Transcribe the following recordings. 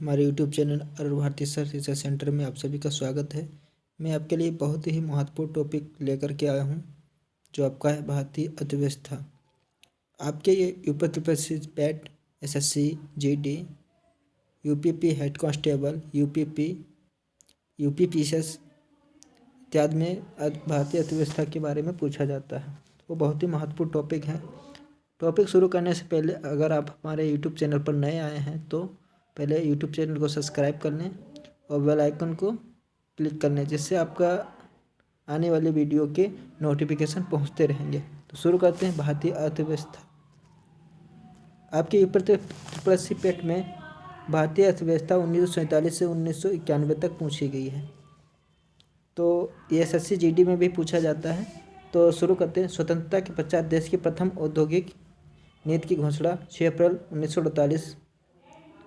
हमारे YouTube channel Arun Bharti sir research centre में आप सभी का स्वागत है। मैं आपके लिए बहुत ही महत्वपूर्ण टॉपिक लेकर के आया हूँ, जो आपका है भारतीय अर्थव्यवस्था। आपके ये UP PET, SSC, GD, UPP head constable, UPPSS इत्यादि में भारतीय अर्थव्यवस्था के बारे में पूछा जाता है। वो बहुत ही महत्वपूर्ण टॉपिक है। टॉपिक शुरू करने से पहले अगर आप हमारे यूट्यूब चैनल पर नए आए हैं तो पहले यूट्यूब चैनल को सब्सक्राइब कर लें और बेल आइकन को क्लिक कर लें, जिससे आपका आने वाले वीडियो के नोटिफिकेशन पहुंचते रहेंगे। तो शुरू करते हैं भारतीय अर्थव्यवस्था। आपके यूपी पेट में भारतीय अर्थव्यवस्था 1947 से 1991 तक पूछी गई है। तो ये एसएससी जीडी में भी पूछा जाता है। तो शुरू करते हैं। स्वतंत्रता के पश्चात देश की प्रथम औद्योगिक नीति की घोषणा 6 अप्रैल 1948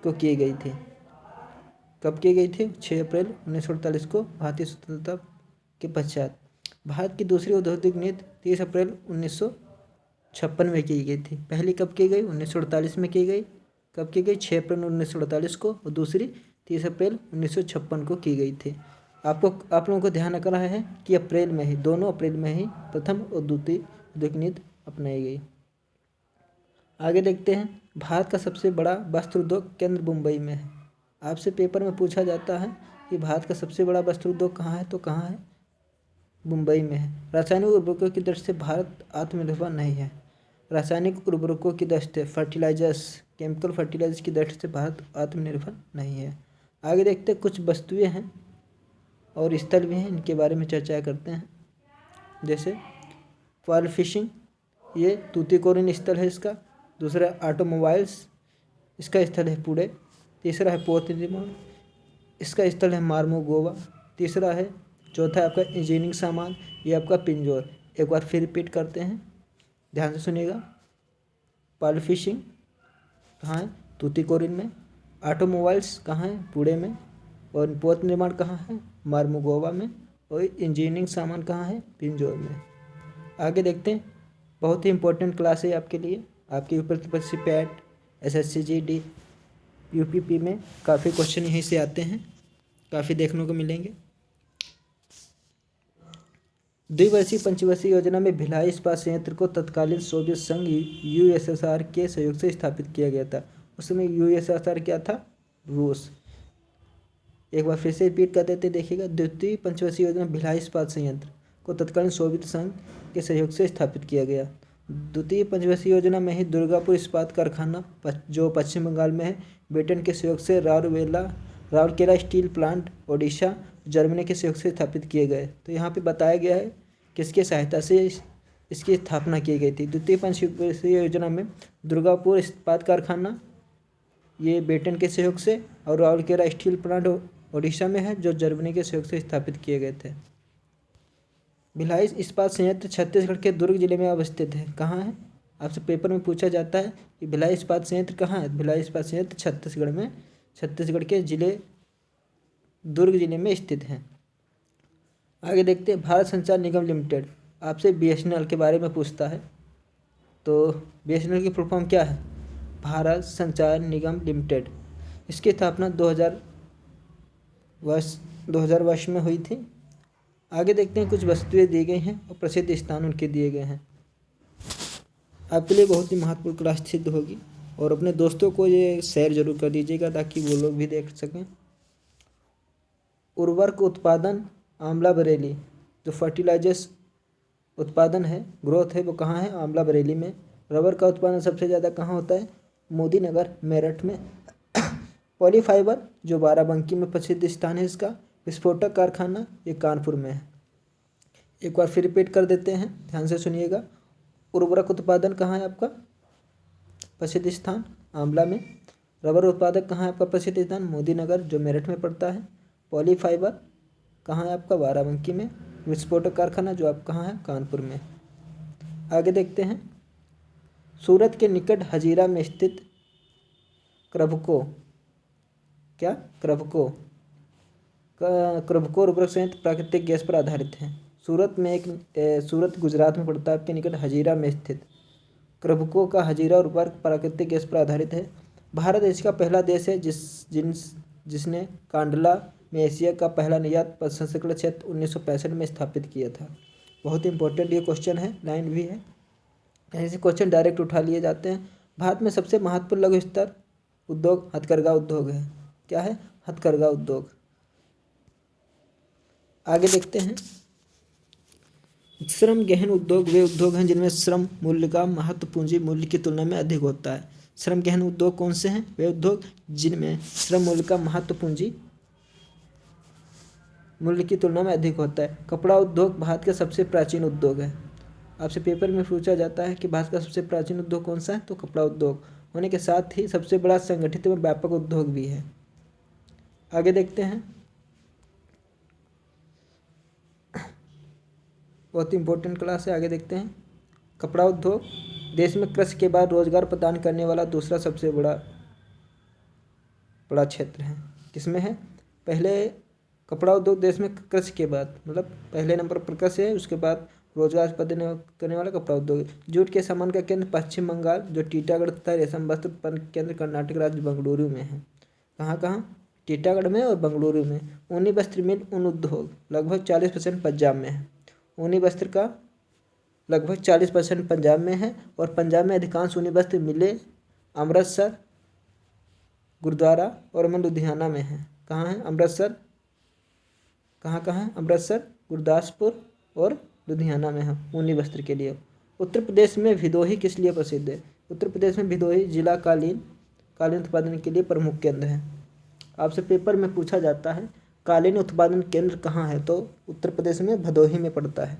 को की गई थी। कब की गई थी? 6 अप्रैल 1948 को, भारतीय स्वतंत्रता के पश्चात। भारत की दूसरी औद्योगिक नीति 30 अप्रैल 1956 में की गई थी। पहली कब की गई? 1948 में की गई। कब की गई? 6 अप्रैल 1948 को, और दूसरी 30 अप्रैल 1956 को की गई थी। आप लोगों को ध्यान रखना है कि अप्रैल में ही, दोनों अप्रैल में ही प्रथम और द्वितीय औद्योगिक नीति अपनाई गई। आगे देखते हैं। भारत का सबसे बड़ा वस्त्र उद्योग केंद्र मुंबई में है। आपसे पेपर में पूछा जाता है कि भारत का सबसे बड़ा वस्त्र उद्योग कहाँ है, तो कहाँ है? मुंबई में है। रासायनिक उर्वरकों की दृष्टि से भारत आत्मनिर्भर नहीं है। रासायनिक उर्वरकों की दृष्टि से केमिकल फर्टिलाइजर्स की दृष्टि से भारत आत्मनिर्भर नहीं है। आगे देखते हैं। कुछ वस्तुएं हैं और स्थल भी हैं, इनके बारे में चर्चा करते हैं। जैसे पर्ल फिशिंग, ये तूतीकोरिन स्थल है इसका। दूसरा ऑटोमोबाइल्स, इसका स्थल है पुणे। तीसरा है पोत निर्माण, इसका स्थल है मार्मो गोवा। चौथा है आपका इंजीनियरिंग सामान, ये आपका पिंजौर। एक बार फिर रिपीट करते हैं, ध्यान से सुनिएगा। पर्ल फिशिंग कहाँ है? तूतीकोरिन में। ऑटोमोबाइल्स कहाँ है? पुणे में। और पोत निर्माण कहाँ है? मार्मो गोवा में। और इंजीनियरिंग सामान कहाँ है? पिंजौर में। आगे देखते हैं। बहुत ही इंपॉर्टेंट क्लास है आपके लिए। आपके ऊपर पैट, एसएससी जीडी, यूपीपी में काफ़ी क्वेश्चन यहीं से आते हैं, काफ़ी देखने को मिलेंगे। द्विवर्षीय पंचवर्षीय योजना में भिलाई इस्पात संयंत्र को तत्कालीन सोवियत संघ यूएसएसआर के सहयोग से स्थापित किया गया था। उस समय यूएसएसआर क्या था? रूस। एक बार फिर से रिपीट कर देते, देखिएगा। द्वितीय पंचवर्षीय योजना भिलाई इस्पात संयंत्र को तत्कालीन सोवियत संघ के सहयोग से स्थापित किया गया। द्वितीय पंचवर्षीय योजना में ही दुर्गापुर इस्पात कारखाना, जो पश्चिम बंगाल में है, ब्रिटेन के सहयोग से Rourkela steel plant, Odisha, Germany के सहयोग से स्थापित किए गए। तो यहाँ पे बताया गया है किसके सहायता से इसकी स्थापना की गई थी। द्वितीय पंचवर्षीय योजना में दुर्गापुर इस्पात कारखाना, ये ब्रिटेन के सहयोग से, और राउरकेला स्टील प्लांट ओडिशा में है, जो जर्मनी के सहयोग से स्थापित किए गए थे। भिलाई इस्पात संयंत्र छत्तीसगढ़ के दुर्ग जिले में अवस्थित है। कहाँ है? आपसे पेपर में पूछा जाता है कि भिलाई इस्पात संयंत्र कहाँ है। भिलाई इस्पात संयंत्र छत्तीसगढ़ में, छत्तीसगढ़ के जिले दुर्ग जिले में स्थित है। आगे देखते हैं। भारत संचार निगम लिमिटेड, आपसे बीएसएनएल के बारे में पूछता है। तो बीएसएनएल की फुल फॉर्म क्या है? भारत संचार निगम लिमिटेड। इसकी स्थापना 2000 वर्ष में हुई थी। आगे देखते हैं। कुछ वस्तुएं दी गई हैं और प्रसिद्ध स्थान उनके दिए गए हैं। आपके लिए बहुत ही महत्वपूर्ण क्लास सिद्ध होगी, और अपने दोस्तों को ये शेयर जरूर कर दीजिएगा ताकि वो लोग भी देख सकें। उर्वरक उत्पादन आमला बरेली, जो फर्टिलाइजर्स उत्पादन है, ग्रोथ है, वो कहाँ है? आमला बरेली में। रबर का उत्पादन सबसे ज़्यादा कहाँ होता है? मोदी नगर, मेरठ में। पॉलीफाइबर, जो बाराबंकी में प्रसिद्ध स्थान है इसका। विस्फोटक कारखाना, ये कानपुर में है। एक बार फिर रिपीट कर देते हैं, ध्यान से सुनिएगा। उर्वरक उत्पादन कहाँ है आपका? प्रसिद्ध स्थान आंवला में। रबर उत्पादक कहाँ है आपका? प्रसिद्ध स्थान मोदी नगर, जो मेरठ में पड़ता है। पॉलीफाइबर कहाँ है आपका? बाराबंकी में। विस्फोटक कारखाना, जो आप कहाँ है? कानपुर में। आगे देखते हैं। सूरत के निकट हजीरा में स्थित क्रभको, क्या? क्रभको उर्वरक संयंत्र प्राकृतिक गैस पर आधारित है। सूरत गुजरात में पड़ता है, आपके निकट हजीरा में स्थित क्रभको का हजीरा उर्वरक प्राकृतिक गैस पर आधारित है। भारत देश का पहला देश है जिसने कांडला में एशिया का पहला निर्यात प्रसंस्करण क्षेत्र 1965 में स्थापित किया था। बहुत ही इंपॉर्टेंट ये क्वेश्चन है, लाइन भी है, ऐसे क्वेश्चन डायरेक्ट उठा लिए जाते हैं। भारत में सबसे महत्वपूर्ण लघु स्तर उद्योग हथकरघा उद्योग है। क्या है? हथकरघा उद्योग। आगे देखते हैं। श्रम गहन उद्योग वे उद्योग हैं जिनमें श्रम मूल्य का महत्व पूंजी मूल्य की तुलना में अधिक होता है। श्रम गहन उद्योग कौन से हैं? वे उद्योग जिनमें श्रम मूल्य का महत्व पूंजी मूल्य की तुलना में अधिक होता है। कपड़ा उद्योग भारत का सबसे प्राचीन उद्योग है। आपसे पेपर में पूछा जाता है कि भारत का सबसे प्राचीन उद्योग कौन सा है, तो कपड़ा उद्योग होने के साथ ही सबसे बड़ा संगठित एवं व्यापक उद्योग भी है। आगे देखते हैं। बहुत ही इंपॉर्टेंट क्लास है, आगे देखते हैं। कपड़ा उद्योग देश में कृषि के बाद रोजगार प्रदान करने वाला दूसरा सबसे बड़ा क्षेत्र है। किसमें है? पहले कपड़ा उद्योग देश में कृषि के बाद, मतलब पहले नंबर पर कृषि है, उसके बाद रोजगार प्रदान करने वाला कपड़ा उद्योग। जूट के सामान का केंद्र पश्चिम बंगाल, जो टीटागढ़ तथा रेशम वस्त्र उत्पादन केंद्र कर्नाटक राज्य बेंगलुरु में है। कहाँ कहाँ? टीटागढ़ में और बेंगलुरु में। ऊनी वस्त्र मिल ऊन उद्योग लगभग 40% पंजाब में है। ऊनी वस्त्र का लगभग 40% पंजाब में है, और पंजाब में अधिकांश ऊनी वस्त्र मिलें अमृतसर, गुरुद्वारा और लुधियाना में है। कहाँ है? अमृतसर। कहाँ है? अमृतसर, गुरदासपुर और लुधियाना में है ऊनी वस्त्र के लिए। उत्तर प्रदेश में भदोही किस लिए प्रसिद्ध है? उत्तर प्रदेश में भदोही जिला कालीन उत्पादन के लिए प्रमुख केंद्र है। आपसे पेपर में पूछा जाता है कालीन उत्पादन केंद्र कहाँ है, तो उत्तर प्रदेश में भदोही में पड़ता है।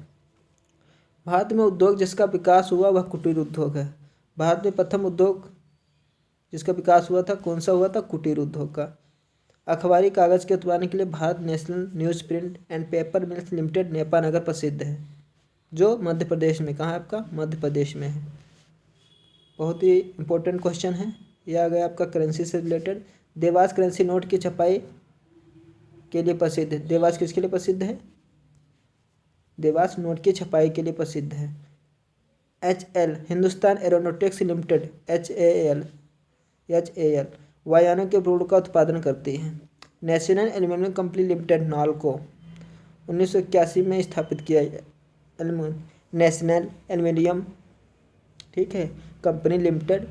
भारत में उद्योग जिसका विकास हुआ वह कुटीर उद्योग है। भारत में प्रथम उद्योग जिसका विकास हुआ था, कौन सा हुआ था? कुटीर उद्योग का। अखबारी कागज़ के उत्पादन के लिए Bharat national news print and paper mills limited Nepanagar प्रसिद्ध है, जो मध्य प्रदेश में, कहाँ है आपका? मध्य प्रदेश में है। बहुत ही इंपॉर्टेंट क्वेश्चन है यह। आ गया आपका करेंसी से रिलेटेड। देवास करेंसी नोट की छपाई के लिए प्रसिद्ध है। देवास किसके लिए प्रसिद्ध है? देवास नोट की छपाई के लिए प्रसिद्ध है। HAL Hindustan aeronautics limited HAL वायुयानों के ब्रूड का उत्पादन करती है। National aluminium company limited NALCO 1981 में स्थापित किया। नेशनल एल्यूमिनियम, ठीक है, कंपनी लिमिटेड,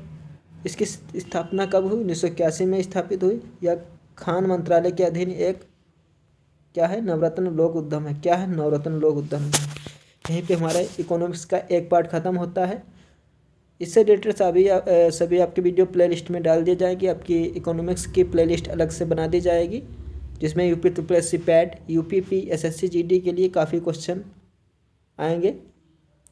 इसकी स्थापना कब हुई? 1981 में स्थापित हुई। यह खान मंत्रालय के अधीन एक क्या है? नवरत्न लोक उद्यम है। क्या है? नवरत्न लोक उद्यम है। यहीं पे हमारा इकोनॉमिक्स का एक पार्ट खत्म होता है। इससे रिलेटेड सभी आपकी वीडियो प्लेलिस्ट में डाल दी जाएगी। आपकी इकोनॉमिक्स की प्लेलिस्ट अलग से बना दी जाएगी, जिसमें UP SSC PAT, UPP SSC GD के लिए काफ़ी क्वेश्चन आएंगे।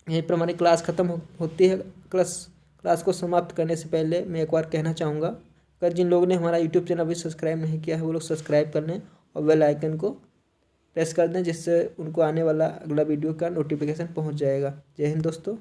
यहीं पर हमारी क्लास ख़त्म होती है। क्लास को समाप्त करने से पहले मैं एक बार कहना चाहूँगा, अगर जिन लोगों ने हमारा यूट्यूब चैनल अभी सब्सक्राइब नहीं किया है वो लोग सब्सक्राइब कर लें और बेल आइकन को प्रेस कर दें, जिससे उनको आने वाला अगला वीडियो का नोटिफिकेशन पहुँच जाएगा। जय हिंद दोस्तों।